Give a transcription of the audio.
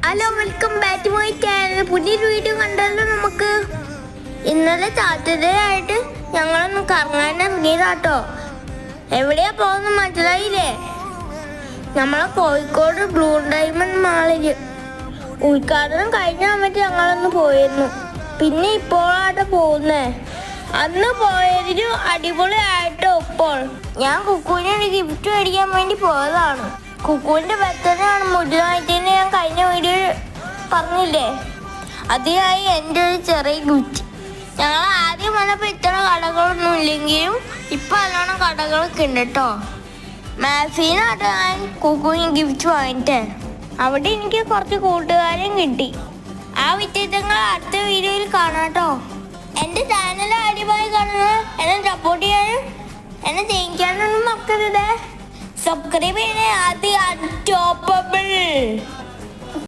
Hello, welcome back to my channel. പുതിയൊരു video കണ്ടല്ലോ. നമുക്ക് ഇന്നലെ സാറ്റർഡേ ആയിട്ട് ഞങ്ങളൊന്ന് കറങ്ങാൻ ഇറങ്ങിയതാട്ടോ. എവിടെയാ പോകുന്ന മനസ്സിലായില്ലേ? നമ്മളെ കോഴിക്കോട് ബ്ലൂ ഡയമണ്ട് മാളില് ഉദ്ഘാടനം കഴിഞ്ഞാൽ പറ്റി ഞങ്ങളൊന്ന് പോയിരുന്നു. പിന്നെ ഇപ്പോഴാട്ടോ പോകുന്നേ. അന്ന് പോയതിന് അടിപൊളിയായിട്ടോ. ഇപ്പോൾ ഞാൻ കുക്കുവിന് ഒരു ഗിഫ്റ്റ് മേടിക്കാൻ വേണ്ടി പോയതാണ്. കുക്കുവിന്റെ ബർത്ത്ഡേ ആണ് മുഴുവനായിട്ട് ഞാൻ കഴിഞ്ഞ വീഡിയോ പറഞ്ഞില്ലേ. അതിനായി എൻ്റെ ഒരു ചെറിയ ഗിഫ്റ്റ്. ഞങ്ങൾ ആദ്യം വന്നപ്പോൾ ഇത്ര കടകളൊന്നും ഇല്ലെങ്കിലും ഇപ്പം നല്ലോണം കടകളൊക്കെ ഉണ്ട് കേട്ടോ. മാഫീനാട്ടോ ഞാൻ കുക്കുവിന് ഗിഫ്റ്റ് വാങ്ങിട്ടേ. അവിടെ എനിക്ക് കുറച്ച് കൂട്ടുകാരും കിട്ടി. ആ വിശേഷങ്ങൾ അടുത്ത വീഡിയോയിൽ കാണാം കേട്ടോ. എൻ്റെ ചാനൽ ആദ്യമായി കാണുന്നത് എന്നെ സപ്പോർട്ട് ചെയ്യാനും എന്നെ ജയിക്കാനൊന്നും മറക്കരുത്. സബ്സ്ക്രൈബ് ചെയ്യണേ. അത് അൺസ്റ്റോപ്പബിൾ.